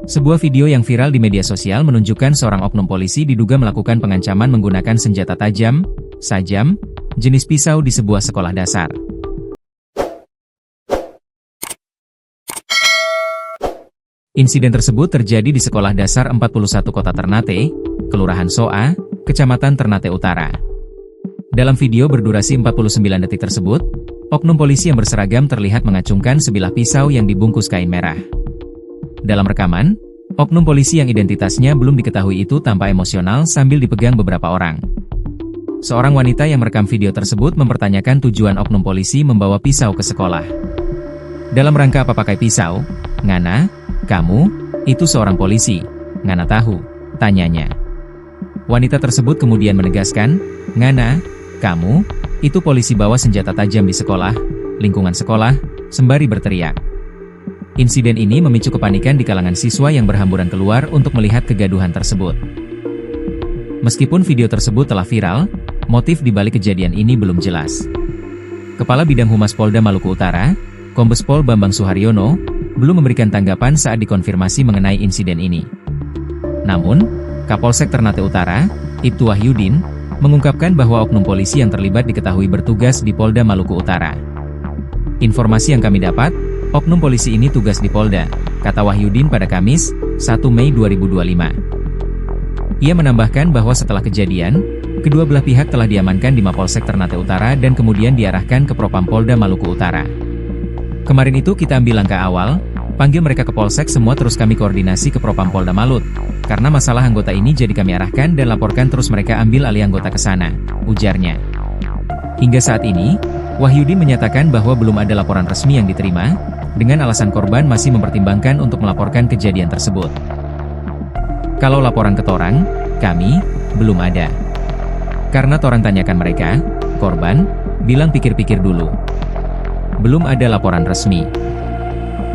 Sebuah video yang viral di media sosial menunjukkan seorang oknum polisi diduga melakukan pengancaman menggunakan senjata tajam, sajam, jenis pisau di sebuah sekolah dasar. Insiden tersebut terjadi di Sekolah Dasar 41 Kota Ternate, Kelurahan Soa, Kecamatan Ternate Utara. Dalam video berdurasi 49 detik tersebut, oknum polisi yang berseragam terlihat mengacungkan sebilah pisau yang dibungkus kain merah. Dalam rekaman, oknum polisi yang identitasnya belum diketahui itu tampak emosional sambil dipegang beberapa orang. Seorang wanita yang merekam video tersebut mempertanyakan tujuan oknum polisi membawa pisau ke sekolah. Dalam rangka apa pakai pisau? Ngana, kamu, itu seorang polisi. Ngana tahu, tanyanya. Wanita tersebut kemudian menegaskan, Ngana, kamu, itu polisi bawa senjata tajam di sekolah, lingkungan sekolah, sembari berteriak. Insiden ini memicu kepanikan di kalangan siswa yang berhamburan keluar untuk melihat kegaduhan tersebut. Meskipun video tersebut telah viral, motif di balik kejadian ini belum jelas. Kepala Bidang Humas Polda Maluku Utara, Kombes Pol Bambang Suharyono, belum memberikan tanggapan saat dikonfirmasi mengenai insiden ini. Namun, Kapolsek Ternate Utara, Ibtu Wahyudin, mengungkapkan bahwa oknum polisi yang terlibat diketahui bertugas di Polda Maluku Utara. Informasi yang kami dapat, oknum polisi ini tugas di Polda, kata Wahyudin pada Kamis, 1 Mei 2025. Ia menambahkan bahwa setelah kejadian, kedua belah pihak telah diamankan di Mapolsek Ternate Utara dan kemudian diarahkan ke Propam Polda Maluku Utara. Kemarin itu kita ambil langkah awal, panggil mereka ke Polsek semua terus kami koordinasi ke Propam Polda Malut. Karena masalah anggota ini jadi kami arahkan dan laporkan terus mereka ambil alih anggota ke sana, ujarnya. Hingga saat ini, Wahyudin menyatakan bahwa belum ada laporan resmi yang diterima, dengan alasan korban masih mempertimbangkan untuk melaporkan kejadian tersebut. Kalau laporan ke torang, kami, belum ada. Karena torang tanyakan mereka, korban, bilang pikir-pikir dulu. Belum ada laporan resmi.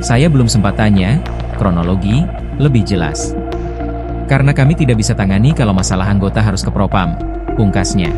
Saya belum sempat tanya, kronologi, lebih jelas. Karena kami tidak bisa tangani kalau masalah anggota harus ke Propam, pungkasnya.